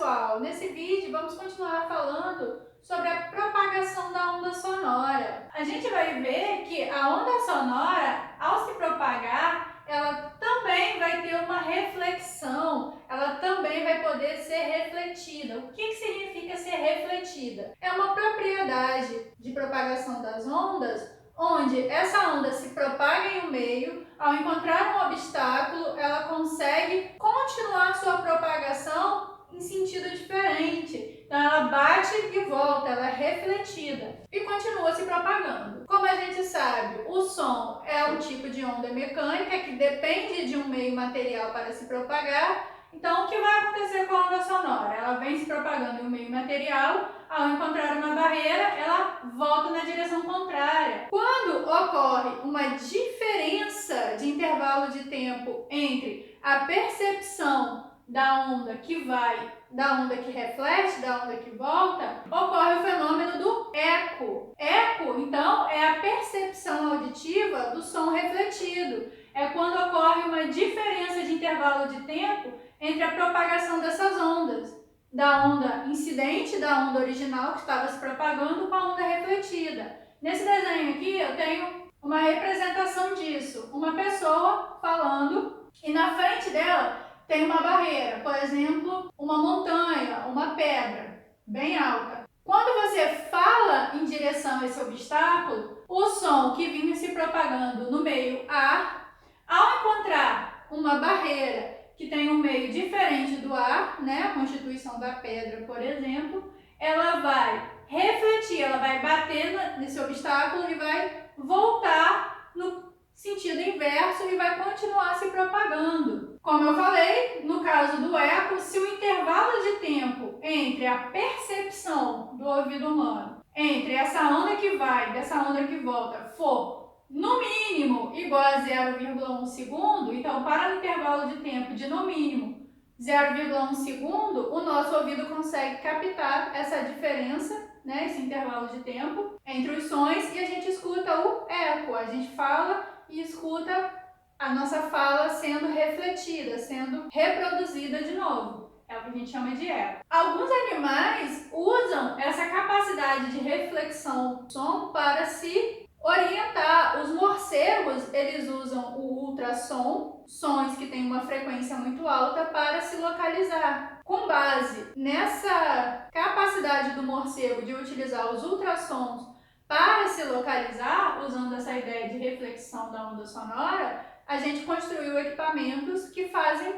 pessoal, nesse vídeo vamos continuar falando sobre a propagação da onda sonora. A gente vai ver que a onda sonora, ao se propagar, ela também vai ter uma reflexão, ela também vai poder ser refletida. O que significa ser refletida? É uma propriedade de propagação das ondas, onde essa onda se propaga em um meio, ao encontrar um obstáculo, ela consegue continuar sua propagação em sentido diferente. Então ela bate e volta, ela é refletida e continua se propagando. Como a gente sabe, o som é um tipo de onda mecânica que depende de um meio material para se propagar. Então o que vai acontecer com a onda sonora? Ela vem se propagando em um meio material, ao encontrar uma barreira, ela volta na direção contrária. Quando ocorre uma diferença de intervalo de tempo entre a percepção da onda que vai, da onda que reflete, da onda que volta, ocorre o fenômeno do eco. Eco, então, é a percepção auditiva do som refletido. É quando ocorre uma diferença de intervalo de tempo entre a propagação dessas ondas, da onda incidente, da onda original que estava se propagando, com a onda refletida. Nesse desenho aqui eu tenho uma representação disso, uma pessoa falando e na frente dela tem uma barreira, por exemplo, uma montanha, uma pedra bem alta. Quando você fala em direção a esse obstáculo, o som que vinha se propagando no meio ar, ao encontrar uma barreira que tem um meio diferente do ar, né, a constituição da pedra, por exemplo, ela vai refletir, ela vai bater nesse obstáculo e vai voltar no sentido inverso e vai continuar se propagando. Como eu falei, no caso do eco, se o intervalo de tempo entre a percepção do ouvido humano, entre essa onda que vai, dessa onda que volta, for no mínimo igual a 0,1 segundo, então para o intervalo de tempo de no mínimo 0,1 segundo, o nosso ouvido consegue captar essa diferença, né, esse intervalo de tempo entre os sons, e a gente escuta o eco, a gente fala e escuta a nossa fala sendo refletida, sendo reproduzida de novo. É o que a gente chama de eco. Alguns animais usam essa capacidade de reflexão do som para se orientar. Os morcegos, eles usam o ultrassom, sons que têm uma frequência muito alta, para se localizar. Com base nessa capacidade do morcego de utilizar os ultrassons para se localizar, usando essa ideia de reflexão da onda sonora, a gente construiu equipamentos que fazem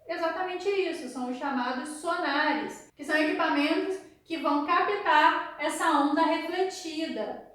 exatamente isso, são os chamados sonares, que são equipamentos que vão captar essa onda refletida.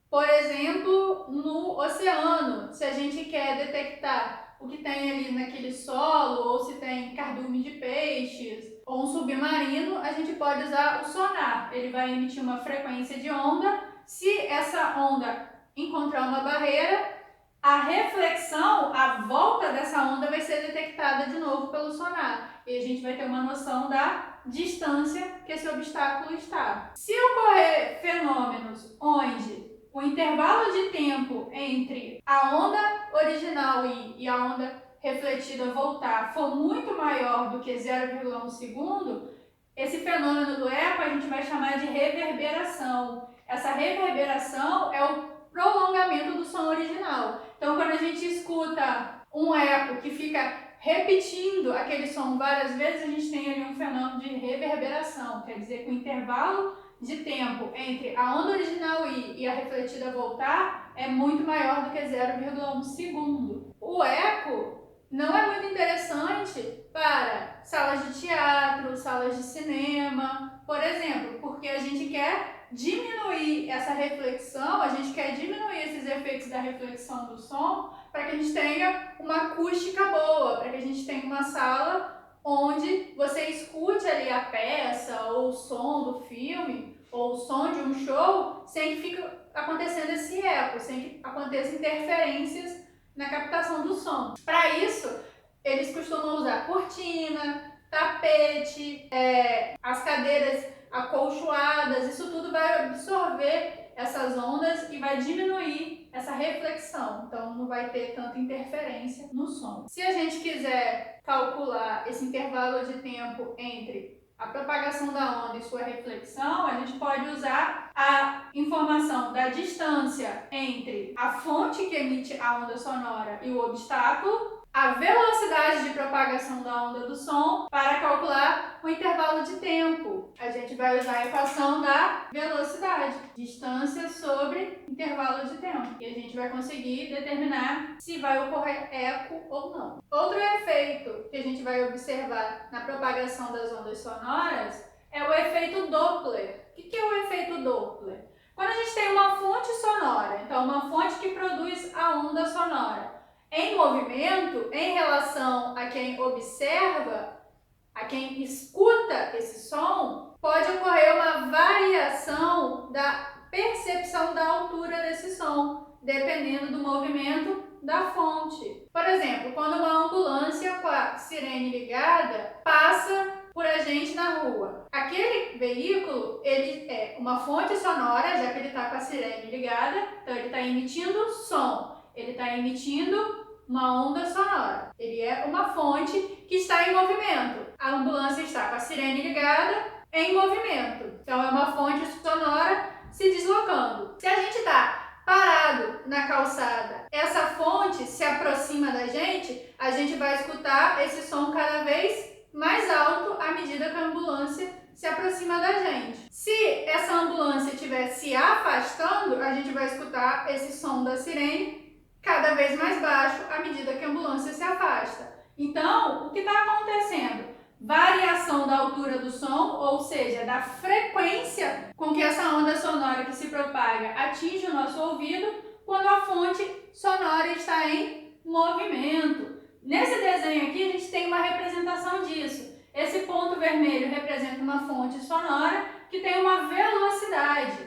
Por exemplo, no oceano, se a gente quer detectar o que tem ali naquele solo, ou se tem cardume de peixes, ou um submarino, a gente pode usar o sonar. Ele vai emitir uma frequência de onda. Se essa onda encontrar uma barreira, a reflexão, a volta dessa onda vai ser detectada de novo pelo sonar. E a gente vai ter uma noção da distância que esse obstáculo está. Se ocorrer fenômenos onde o intervalo de tempo entre a onda original e a onda refletida voltar for muito maior do que 0,1 segundo, esse fenômeno do eco a gente vai chamar de reverberação. Essa reverberação é o prolongamento do som original. Então, quando a gente escuta um eco que fica repetindo aquele som várias vezes, a gente tem ali um fenômeno de reverberação. Quer dizer que o intervalo de tempo entre a onda original ir e a refletida voltar é muito maior do que 0,1 segundo. O eco não é muito interessante para salas de teatro, salas de cinema, por exemplo, porque a gente quer diminuir essa reflexão, a gente quer diminuir esses efeitos da reflexão do som para que a gente tenha uma acústica boa, para que a gente tenha uma sala onde você escute ali a peça ou o som do filme ou o som de um show sem que fique acontecendo esse eco, sem que aconteçam interferências na captação do som. Para isso, eles costumam usar cortina, tapete, as cadeiras acolchoadas, isso tudo vai absorver essas ondas e vai diminuir essa reflexão, então não vai ter tanta interferência no som. Se a gente quiser calcular esse intervalo de tempo entre a propagação da onda e sua reflexão, a gente pode usar a informação da distância entre a fonte que emite a onda sonora e o obstáculo, a velocidade de propagação da onda do som para calcular o intervalo de tempo. A gente vai usar a equação da velocidade, distância sobre intervalo de tempo. E a gente vai conseguir determinar se vai ocorrer eco ou não. Outro efeito que a gente vai observar na propagação das ondas sonoras é o efeito Doppler. O que é o efeito Doppler? Quando a gente tem uma fonte sonora, então uma fonte que produz a onda sonora, em movimento, em relação a quem observa, a quem escuta esse som, pode ocorrer uma variação da percepção da altura desse som, dependendo do movimento da fonte. Por exemplo, quando uma ambulância com a sirene ligada passa por a gente na rua. Aquele veículo, ele é uma fonte sonora, já que ele está com a sirene ligada, então ele está emitindo som. Ele está emitindo uma onda sonora. Ele é uma fonte que está em movimento. A ambulância está com a sirene ligada em movimento. Então é uma fonte sonora se deslocando. Se a gente está parado na calçada, essa fonte se aproxima da gente, a gente vai escutar esse som cada vez mais alto à medida que a ambulância se aproxima da gente. Se essa ambulância estiver se afastando, a gente vai escutar esse som da sirene cada vez mais baixo à medida que a ambulância se afasta. Então, o que está acontecendo? Variação da altura do som, ou seja, da frequência com que essa onda sonora que se propaga atinge o nosso ouvido quando a fonte sonora está em movimento. Nesse desenho aqui, a gente tem uma representação disso. Esse ponto vermelho representa uma fonte sonora que tem uma velocidade.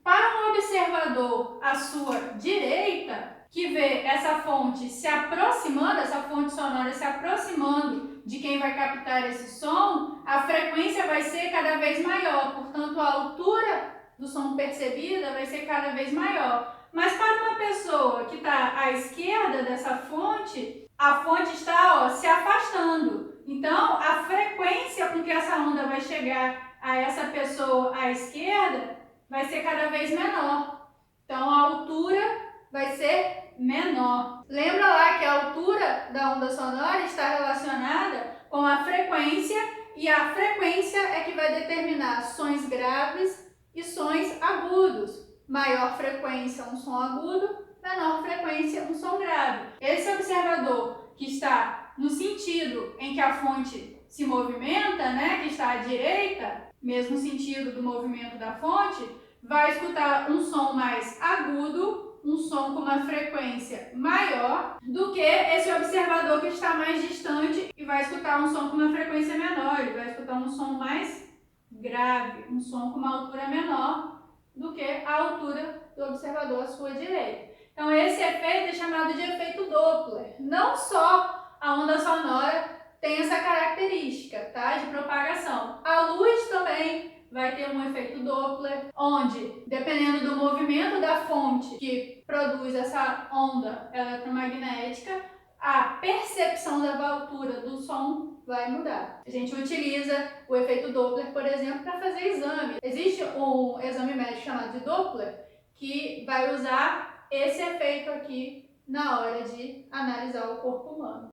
Para um observador à sua direita, que vê essa fonte se aproximando, essa fonte sonora se aproximando de quem vai captar esse som, a frequência vai ser cada vez maior, portanto a altura do som percebida vai ser cada vez maior. Mas para uma pessoa que está à esquerda dessa fonte, a fonte está se afastando. Então a frequência com que essa onda vai chegar a essa pessoa à esquerda vai ser cada vez menor. Então a altura vai ser menor. Lembra lá que a altura da onda sonora está relacionada com a frequência, e a frequência é que vai determinar sons graves e sons agudos. Maior frequência, um som agudo; menor frequência, um som grave. Esse observador que está no sentido em que a fonte se movimenta, que está à direita, mesmo sentido do movimento da fonte, vai escutar um som mais agudo, um som com uma frequência maior do que esse observador que está mais distante e vai escutar um som com uma frequência menor. Ele vai escutar um som mais grave, um som com uma altura menor do que a altura do observador à sua direita. Então esse efeito é chamado de efeito Doppler. Não só a onda sonora tem essa característica, de propagação. A luz também vai ter um efeito Doppler, onde, dependendo do movimento da fonte que produz essa onda eletromagnética, a percepção da altura do som vai mudar. A gente utiliza o efeito Doppler, por exemplo, para fazer exame. Existe um exame médico chamado de Doppler, que vai usar esse efeito aqui na hora de analisar o corpo humano.